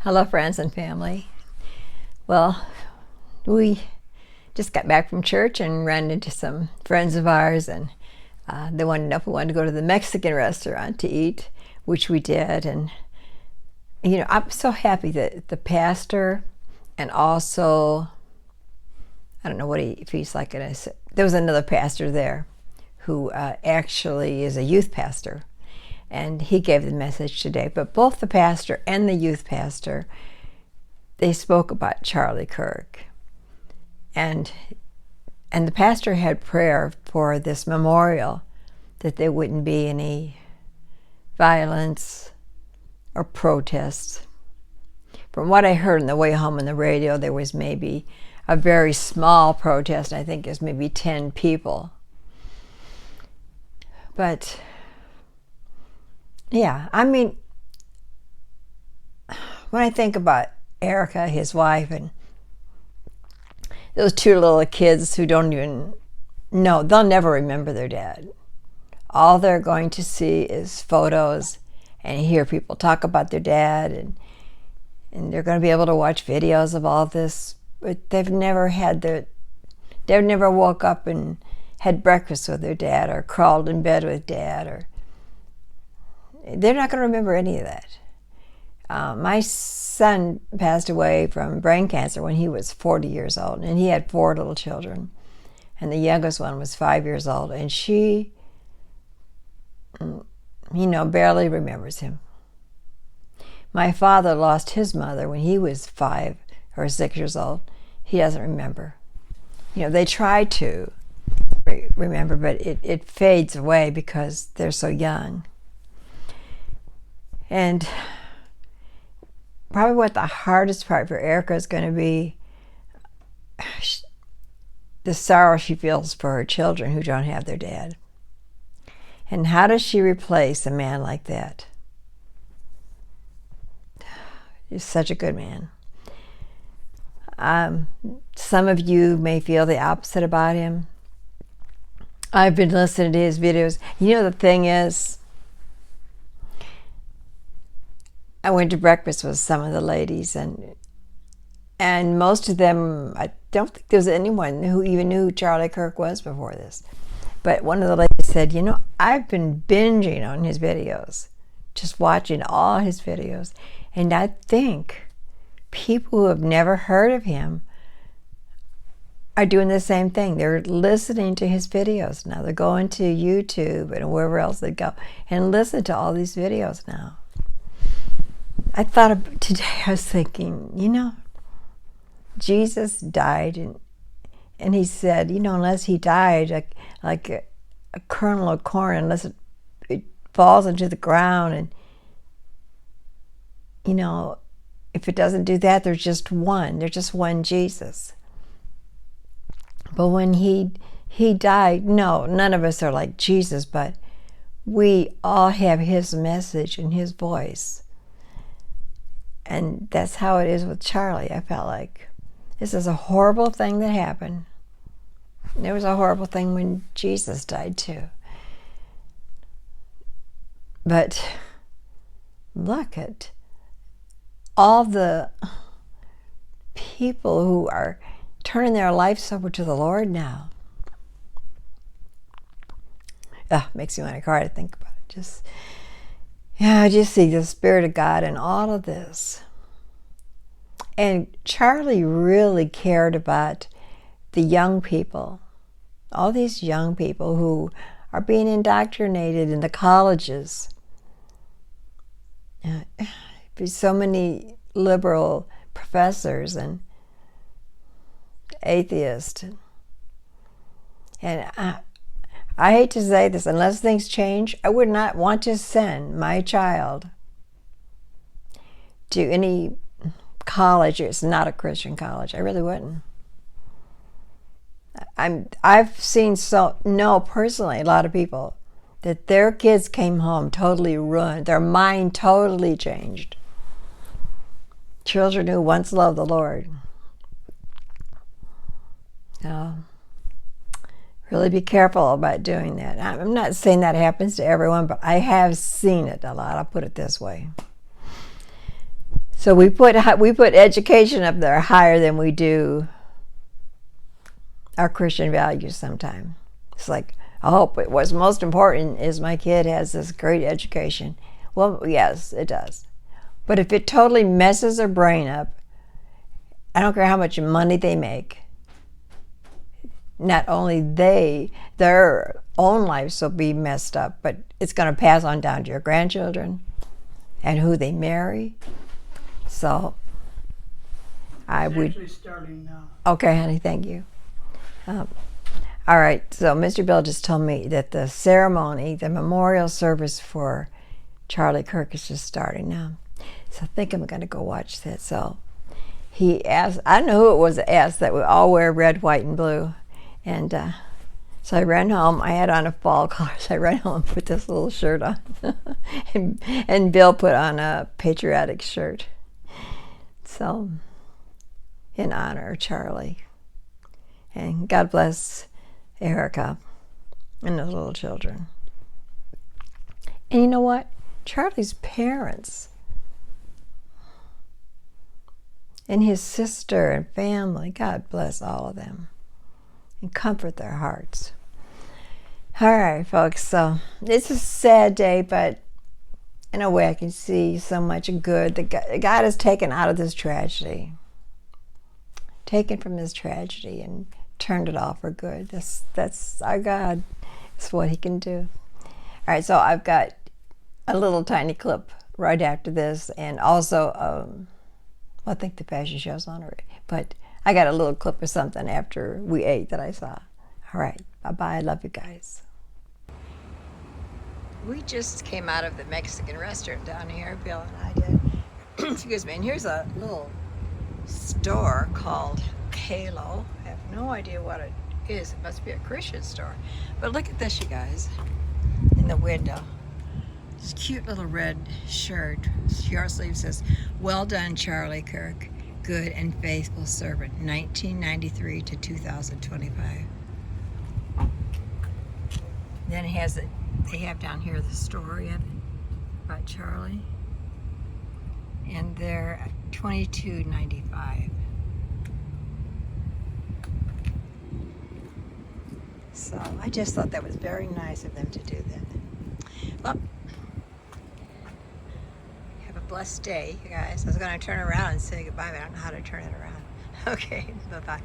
Hello, friends and family. Well, we just got back from church and ran into some friends of ours, and they wanted to know if we wanted to go to the Mexican restaurant to eat, which we did. And I'm so happy that the pastor, and also I don't know if he's like there was another pastor there who actually is a youth pastor, and he gave the message today. But both the pastor and the youth pastor, they spoke about Charlie Kirk. And the pastor had prayer for this memorial, that there wouldn't be any violence or protests. From what I heard on the way home on the radio, there was maybe a very small protest. I think it was maybe 10 people. But yeah, I mean, when I think about Erica, his wife, and those two little kids who don't even know, they'll never remember their dad. All they're going to see is photos and hear people talk about their dad, and they're going to be able to watch videos of all this, but they've never woke up and had breakfast with their dad or crawled in bed with dad, or they're not going to remember any of that. My son passed away from brain cancer when he was 40 years old, and he had 4 little children, and the youngest one was 5 years old, and she, barely remembers him. My father lost his mother when he was 5 or 6 years old. He doesn't remember. They try to remember, but it fades away because they're so young. And probably what the hardest part for Erica is going to be the sorrow she feels for her children who don't have their dad. And how does she replace a man like that? He's such a good man. Some of you may feel the opposite about him. I've been listening to his videos. The thing is, I went to breakfast with some of the ladies, and most of them, I don't think there was anyone who even knew who Charlie Kirk was before this. But one of the ladies said, I've been binging on his videos, just watching all his videos. And I think people who have never heard of him are doing the same thing. They're listening to his videos now. They're going to YouTube and wherever else they go and listen to all these videos now. I thought of today, I was thinking, Jesus died, and he said, unless he died like a kernel of corn, unless it falls into the ground, and if it doesn't do that, there's just one Jesus. But when he died, no, none of us are like Jesus, but we all have his message and his voice. And that's how it is with Charlie. I felt like this is a horrible thing that happened. There was a horrible thing when Jesus died too. But look at all the people who are turning their lives over to the Lord now. Makes me want to cry to think about it. I just see the Spirit of God in all of this. And Charlie really cared about the young people, all these young people who are being indoctrinated in the colleges. So many liberal professors and atheists. And I hate to say this, unless things change, I would not want to send my child to any college. It's not a Christian college. I really wouldn't. I've seen personally a lot of people that their kids came home totally ruined, their mind totally changed. Children who once loved the Lord. Really be careful about doing that. I'm not saying that happens to everyone, but I have seen it a lot. I'll put it this way. So we put education up there higher than we do our Christian values sometimes. It's like, I hope what's most important is my kid has this great education. Well, yes, it does. But if it totally messes their brain up, I don't care how much money they make, not only their own lives will be messed up, but it's going to pass on down to your grandchildren and who they marry. So I would. Actually starting now. Okay, honey, thank you. All right, so Mr. Bill just told me that the ceremony, the memorial service for Charlie Kirk is just starting now. So I think I'm going to go watch that. So he asked, I don't know who it was that asked that we all wear red, white, and blue. And so I ran home. I had on a fall collar, so I ran home and put this little shirt on. and Bill put on a patriotic shirt. So, in honor of Charlie. And God bless Erica and the little children. And you know what? Charlie's parents and his sister and family, God bless all of them and comfort their hearts. All right, folks, so it's a sad day, but in a way I can see so much good that God has taken out of this tragedy. Taken from this tragedy and turned it all for good. That's our God. It's what he can do. All right, so I've got a little tiny clip right after this, and also I think the fashion show's on already, but I got a little clip of something after we ate that I saw. All right, bye-bye. I love you guys. We just came out of the Mexican restaurant down here, Bill and I did. Excuse me, and here's a little store called Halo. I have no idea what it is. It must be a Christian store. But look at this, you guys, in the window. This cute little red shirt. Short sleeve says, "Well done, Charlie Kirk, good and faithful servant, 1993 to 2025. Then it has it. They have down here the story of it about Charlie, and they're $22.95. So I just thought that was very nice of them to do that. Well, have a blessed day, you guys. I was going to turn around and say goodbye, but I don't know how to turn it around. Okay, bye-bye.